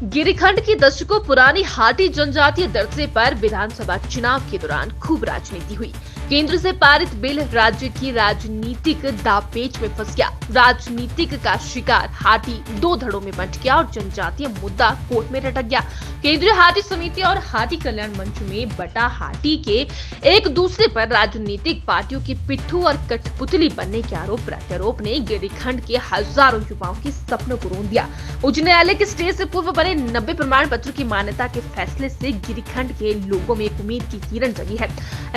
गिरिखंड की दशकों पुरानी हाटी जनजातीय दर्जे पर विधानसभा चुनाव के दौरान खूब राजनीति हुई। केंद्र से पारित बिल राज्य की राजनीतिक दांवपेच में फंस गया। राजनीतिक का शिकार हाटी दो धड़ों में बंट गया और जनजातीय मुद्दा कोर्ट में लटक गया। केंद्रीय हाटी समिति और हाटी कल्याण मंच में बटा हाटी के एक दूसरे पर राजनीतिक पार्टियों की पिट्ठू और कठपुतली बनने के आरोप प्रत्यारोप ने गिरिखंड के हजारों युवाओं के सपनों को रोन दिया। उच्च न्यायालय के स्टे से पूर्व बने 90 प्रमाण पत्र की मान्यता के फैसले से गिरिखंड के लोगों में एक उम्मीद की किरण जगी है।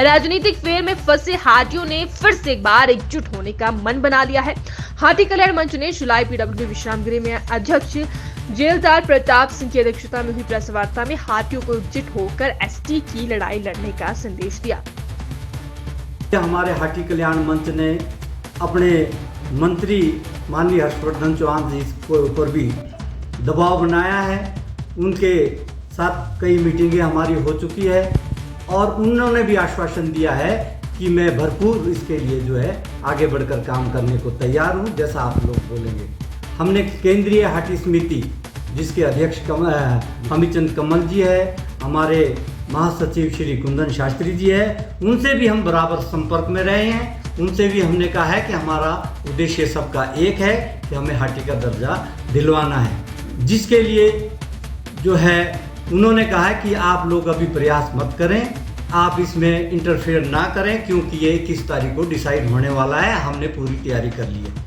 राजनीतिक फेर में फंसे हाटियों ने फिर से एक बार एकजुट होने का मन बना लिया है। हाटी कल्याण मंच ने जुलाई पीडब्ल्यूडी विश्राम गृह में अध्यक्ष जेलदार प्रताप सिंह की अध्यक्षता में हुई प्रेस वार्ता में हाटियों को एकजुट होकर एसटी की लड़ाई लड़ने का संदेश दिया। हमारे हाटी कल्याण मंच ने अपने मंत्री माननीय हर्षवर्धन चौहान जी के ऊपर भी दबाव बनाया है। उनके साथ कई मीटिंगें हमारी हो चुकी है और उन्होंने भी आश्वासन दिया है कि मैं भरपूर इसके लिए जो है आगे बढ़कर काम करने को तैयार हूँ, जैसा आप लोग बोलेंगे। हमने केंद्रीय हाटी समिति जिसके अध्यक्ष अमितचंद कमल जी है, हमारे महासचिव श्री कुंदन शास्त्री जी है, उनसे भी हम बराबर संपर्क में रहे हैं। उनसे भी हमने कहा है कि हमारा उद्देश्य सबका एक है कि हमें हाटी का दर्जा दिलवाना है, जिसके लिए जो है उन्होंने कहा है कि आप लोग अभी प्रयास मत करें, आप इसमें इंटरफेयर ना करें, क्योंकि ये 21 तारीख को डिसाइड होने वाला है। हमने पूरी तैयारी कर ली है,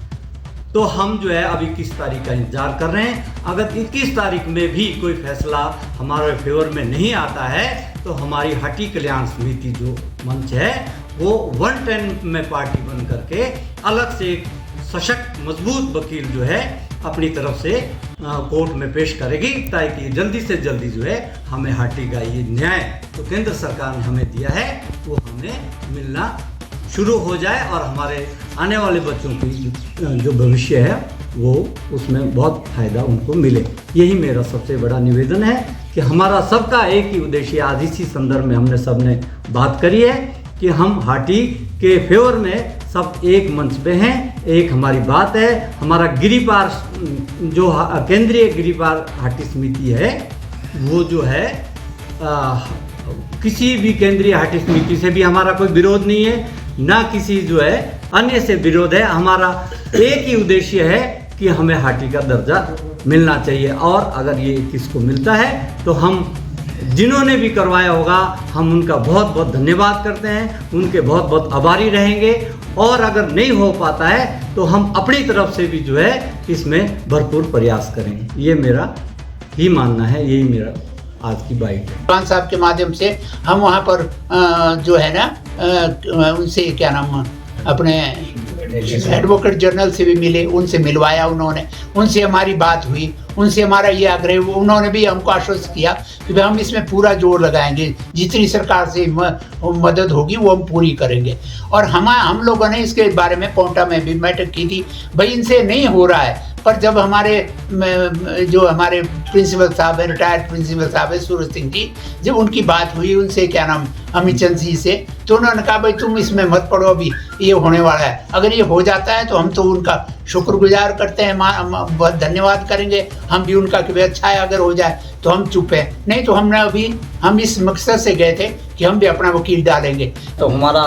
तो हम जो है अभी 21 तारीख का इंतजार कर रहे हैं। अगर 21 तारीख में भी कोई फैसला हमारे फेवर में नहीं आता है तो हमारी हाटी कल्याण समिति जो मंच है वो 110 में पार्टी बन करके अलग से एक सशक्त मजबूत वकील जो है अपनी तरफ से कोर्ट में पेश करेगी, ताकि जल्दी से जल्दी जो है हमें हाटी का ये न्याय तो केंद्र सरकार ने हमें दिया है वो हमें मिलना शुरू हो जाए और हमारे आने वाले बच्चों की जो भविष्य है वो उसमें बहुत फायदा उनको मिले। यही मेरा सबसे बड़ा निवेदन है कि हमारा सबका एक ही उद्देश्य, आज इसी संदर्भ में हमने सबने बात करी है कि हम हाटी के फेवर में सब एक मंच पे हैं। एक हमारी बात है, हमारा गिरिपार जो केंद्रीय गिरिपार हाटी समिति है वो जो है किसी भी केंद्रीय हाटी समिति से भी हमारा कोई विरोध नहीं है, ना किसी जो है अन्य से विरोध है। हमारा एक ही उद्देश्य है कि हमें हाटी का दर्जा मिलना चाहिए और अगर ये किसको मिलता है तो हम जिन्होंने भी करवाया होगा हम उनका बहुत बहुत धन्यवाद करते हैं, उनके बहुत बहुत आभारी रहेंगे। और अगर नहीं हो पाता है तो हम अपनी तरफ से भी जो है इसमें भरपूर प्रयास करेंगे। ये मेरा ही मानना है, यही मेरा आज की बाइट है। खान साहब के माध्यम से हम वहाँ पर जो है ना उनसे क्या नाम अपने एडवोकेट जनरल से भी मिले, उनसे मिलवाया उन्होंने, उनसे हमारी बात हुई, उनसे हमारा ये आग्रह, उन्होंने भी हमको आश्वस्त किया कि भाई हम इसमें पूरा जोर लगाएंगे, जितनी सरकार से मदद होगी वो हम पूरी करेंगे। और हम लोगों ने इसके बारे में पोंटा में भी बैठक की थी, भाई इनसे नहीं हो रहा है। पर जब हमारे जो हमारे प्रिंसिपल साहब है, रिटायर्ड प्रिंसिपल साहब है सूरज सिंह जी, जब उनकी बात हुई उनसे क्या नाम अमितचंद जी से, तो उन्होंने कहा भाई तुम इसमें मत पड़ो, अभी ये होने वाला है, अगर ये हो जाता है तो हम तो उनका शुक्रगुजार करते हैं, बहुत धन्यवाद करेंगे हम भी उनका कि भाई अच्छा है, अगर हो जाए तो हम चुप हैं, नहीं तो हम इस मकसद से गए थे कि हम भी अपना वकील डालेंगे। तो हमारा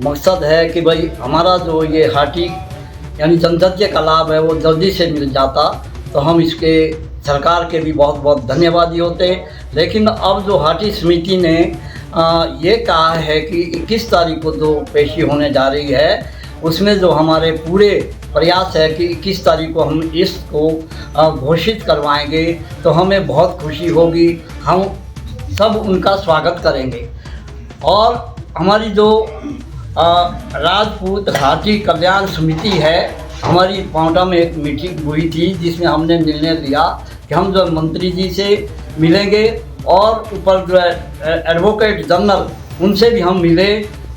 मकसद है कि भाई हमारा जो ये हाटी यानी जनजातीय का लाभ है वो जल्दी से मिल जाता तो हम इसके सरकार के भी बहुत बहुत धन्यवादी होते। लेकिन अब जो हाटी समिति ने ये कहा है कि 21 तारीख को जो पेशी होने जा रही है उसमें जो हमारे पूरे प्रयास है कि 21 तारीख को हम इसको घोषित करवाएंगे तो हमें बहुत खुशी होगी, हम सब उनका स्वागत करेंगे। और हमारी जो राजपूत हाटी कल्याण समिति है, हमारी पांवटा में एक मीटिंग हुई थी जिसमें हमने निर्णय लिया कि हम जो मंत्री जी से मिलेंगे और ऊपर जो एडवोकेट जनरल उनसे भी हम मिले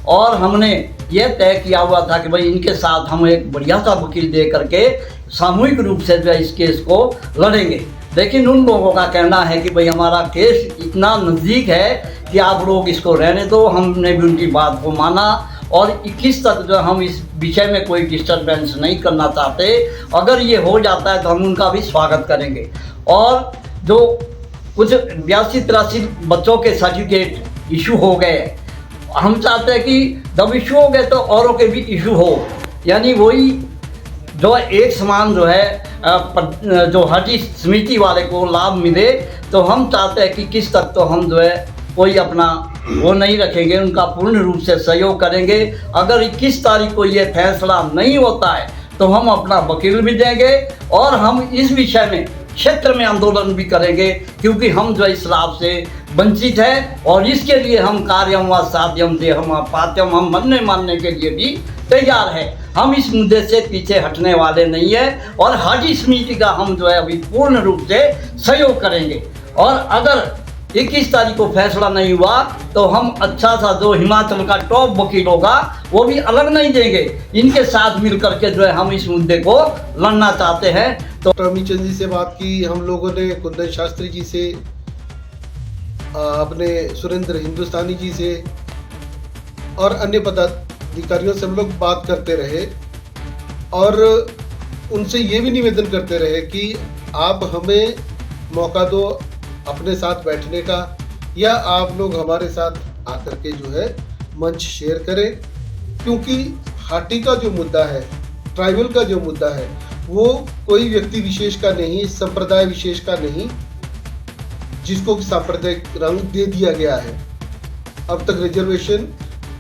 और हमने ये तय किया हुआ था कि भाई इनके साथ हम एक बढ़िया सा वकील दे करके सामूहिक रूप से जो इस केस को लड़ेंगे। लेकिन उन लोगों का कहना है कि भाई हमारा केस इतना नज़दीक है कि आप लोग इसको रहने दो। हमने भी उनकी बात को माना और 21 तक जो हम इस विषय में कोई डिस्टर्बेंस नहीं करना चाहते। अगर ये हो जाता है तो हम उनका भी स्वागत करेंगे। और जो कुछ 82-83 बच्चों के सर्टिफिकेट इशू हो गए। हम चाहते हैं कि जब इशू हो गए तो औरों के भी इशू हो, यानी वही जो एक समान जो है जो हाटी समिति वाले को लाभ मिले। तो हम चाहते हैं कि किस तक तो हम जो है कोई अपना वो नहीं रखेंगे, उनका पूर्ण रूप से सहयोग करेंगे। अगर 21 तारीख को ये फैसला नहीं होता है तो हम अपना वकील भी देंगे और हम इस विषय में क्षेत्र में आंदोलन भी करेंगे, क्योंकि हम जो इस लाभ से वंचित है और इसके लिए हम कार्यम व साध्यम से हम पात्यम हम मानने के लिए भी तैयार है। हम इस मुद्दे से पीछे हटने वाले नहीं है और हाटी समिति का हम जो है अभी पूर्ण रूप से सहयोग करेंगे। और अगर 21 तारीख को फैसला नहीं हुआ तो हम अच्छा सा जो हिमाचल का टॉप वकील होगा वो भी अलग नहीं देंगे, इनके साथ मिल करके जो है हम इस मुद्दे को लड़ना चाहते हैं। तो अमीचंद जी से बात की हम लोगों ने, कुंदन शास्त्री जी से, अपने सुरेंद्र हिंदुस्तानी जी से और अन्य पदाधिकारियों से हम लोग बात करते रहे और उनसे ये भी निवेदन करते रहे कि आप हमें मौका दो अपने साथ बैठने का, या आप लोग हमारे साथ आकर के जो है मंच शेयर करें, क्योंकि हाटी का जो मुद्दा है, ट्राइबल का जो मुद्दा है, वो कोई व्यक्ति विशेष का नहीं, संप्रदाय विशेष का नहीं, जिसको सांप्रदायिक रंग दे दिया गया है। अब तक रिजर्वेशन,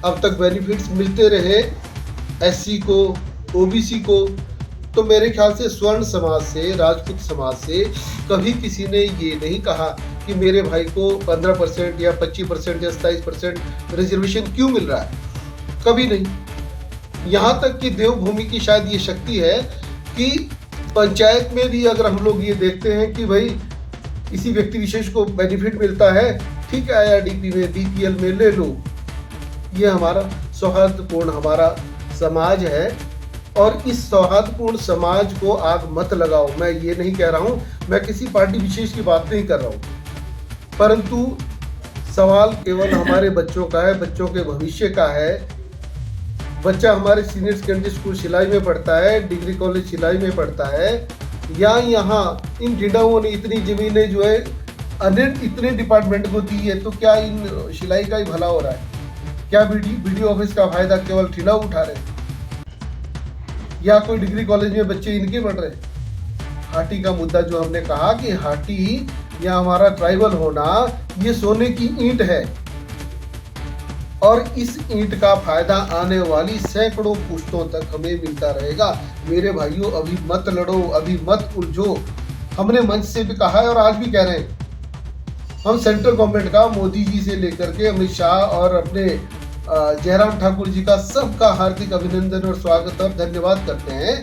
अब तक बेनिफिट्स मिलते रहे एससी को, ओबीसी को, तो मेरे ख्याल से स्वर्ण समाज से, राजपूत समाज से कभी किसी ने ये नहीं कहा कि मेरे भाई को 15% या 25% या 27% रिजर्वेशन क्यों मिल रहा है, कभी नहीं। यहाँ तक कि देवभूमि की शायद ये शक्ति है कि पंचायत में भी अगर हम लोग ये देखते हैं कि भाई किसी व्यक्ति विशेष को बेनिफिट मिलता है, ठीक है, IRDP में, BPL में ले लो। ये हमारा सौहार्दपूर्ण हमारा समाज है और इस सौहार्दपूर्ण समाज को आग मत लगाओ। मैं ये नहीं कह रहा हूँ, मैं किसी पार्टी विशेष की बात नहीं कर रहा हूँ, परंतु सवाल केवल हमारे बच्चों का है, बच्चों के भविष्य का है। बच्चा हमारे सीनियर सेकेंडरी स्कूल शिलाई में पढ़ता है, डिग्री कॉलेज शिलाई में पढ़ता है, या यहाँ इन ढिंडाओं ने इतनी ज़मीनें जो है इतने डिपार्टमेंट को दी है, तो क्या इन शिलाई का ही भला हो रहा है? क्या BDO ऑफिस का फायदा केवल ठिला उठा रहे, या कोई डिग्री कॉलेज में बच्चे इनके पढ़ रहे? हाटी का मुद्दा जो हमने कहा कि हाटी या हमारा ट्राइबल होना ये सोने की ईंट है और इस ईंट का फायदा आने वाली सैकड़ों पुश्तों तक हमें मिलता रहेगा। मेरे भाइयों, अभी मत लड़ो, अभी मत उलझो। हमने मंच से भी कहा है और आज भी कह रहे हैं, हम सेंट्रल गवर्नमेंट का, मोदी जी से लेकर के अमित शाह और अपने जयराम ठाकुर जी का सबका हार्दिक अभिनंदन और स्वागत और धन्यवाद करते हैं।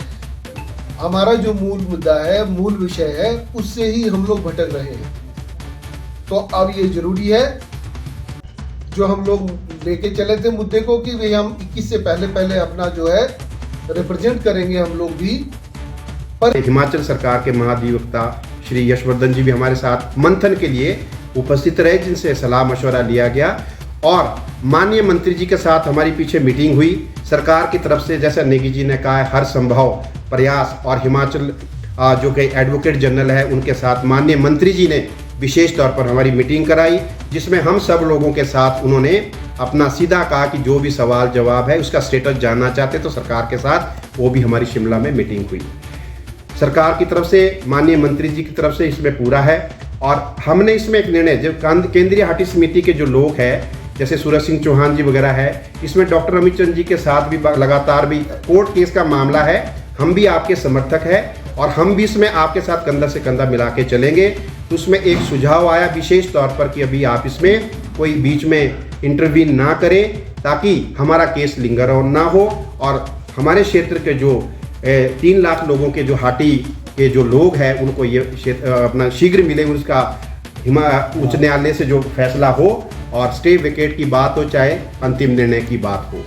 हमारा जो मूल मुद्दा है, मूल विषय है, उससे ही हम लोग भटक रहे हैं। तो अब ये जरूरी है जो हम लोग लेके चले थे मुद्दे को कि भाई हम 21 से पहले अपना जो है रिप्रेजेंट करेंगे हम लोग भी। पर हिमाचल सरकार के महाधिवक्ता श्री यशवर्धन जी भी हमारे साथ मंथन के लिए उपस्थित रहे, जिनसे सलाह मशवरा लिया गया और माननीय मंत्री जी के साथ हमारी पीछे मीटिंग हुई। सरकार की तरफ से, जैसा नेगी जी ने कहा है, हर संभव प्रयास और हिमाचल जो कि एडवोकेट जनरल है उनके साथ माननीय मंत्री जी ने विशेष तौर पर हमारी मीटिंग कराई, जिसमें हम सब लोगों के साथ उन्होंने अपना सीधा कहा कि जो भी सवाल जवाब है उसका स्टेटस जानना चाहते तो सरकार के साथ, वो भी हमारी शिमला में मीटिंग हुई। सरकार की तरफ से, माननीय मंत्री जी की तरफ से इसमें पूरा है और हमने इसमें एक निर्णय, जो केंद्रीय हाटी समिति के जो लोग हैं जैसे सूरज सिंह चौहान जी वगैरह है, इसमें डॉक्टर अमीचंद जी के साथ भी लगातार भी कोर्ट केस का मामला है, हम भी आपके समर्थक हैं और हम भी इसमें आपके साथ कंधा से कंधा मिला के चलेंगे। तो उसमें एक सुझाव आया विशेष तौर पर कि अभी आप इसमें कोई बीच में इंटरवीन ना करें, ताकि हमारा केस लिंगर ना हो और हमारे क्षेत्र के जो 3 लाख लोगों के जो हाटी के जो लोग हैं उनको ये अपना शीघ्र मिले, उसका उच्च न्यायालय से जो फैसला हो और स्टे विकेट की बात हो चाहे अंतिम निर्णय की बात हो।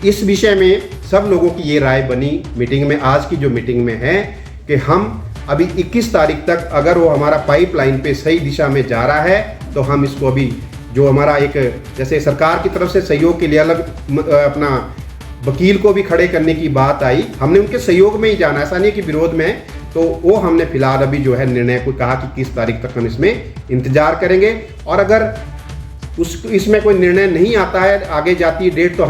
इस विषय में सब लोगों की ये राय बनी मीटिंग में, आज की जो मीटिंग में है, कि हम अभी 21 तारीख तक अगर वो हमारा पाइपलाइन पे सही दिशा में जा रहा है तो हम इसको अभी जो हमारा एक, जैसे सरकार की तरफ से सहयोग के लिए अलग अपना वकील को भी खड़े करने की बात आई, हमने उनके सहयोग में ही जाना, ऐसा नहीं कि विरोध में। तो तो वो हमने फिलहाल अभी जो है निर्णय को कहा कि किस तारीख तक हम इसमें इंतजार करेंगे, और अगर इसमें कोई निर्णय नहीं आता है आगे जाती है डेट, तो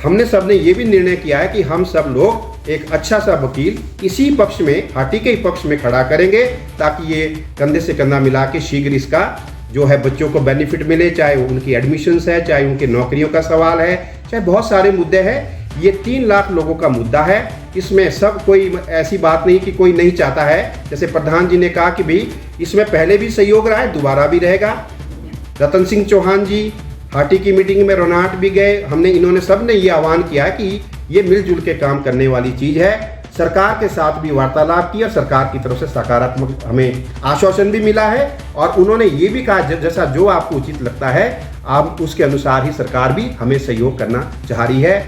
हमने सबने ये भी निर्णय किया है कि हम सब लोग एक अच्छा सा वकील इसी पक्ष में, हाटी के ही पक्ष में खड़ा करेंगे, ताकि ये कंधे से कंधा मिला के शीघ्र इसका जो है बच्चों को बेनिफिट मिले, चाहे उनकी एडमिशन्स है, चाहे उनकी नौकरियों का सवाल है, चाहे बहुत सारे मुद्दे हैं। ये 3 लाख लोगों का मुद्दा है, इसमें सब कोई ऐसी बात नहीं कि कोई नहीं चाहता है। जैसे प्रधान जी ने कहा कि भाई इसमें पहले भी सहयोग रहा है, दोबारा भी रहेगा। रतन सिंह चौहान जी हाटी की मीटिंग में रोनाट भी गए, इन्होंने सब ने ये आह्वान किया कि ये मिलजुल के काम करने वाली चीज़ है। सरकार के साथ भी वार्तालाप किया, सरकार की तरफ से सकारात्मक हमें आश्वासन भी मिला है, और उन्होंने ये भी कहा जैसा जो आपको उचित लगता है आप उसके अनुसार ही सरकार भी हमें सहयोग करना चाह रही है।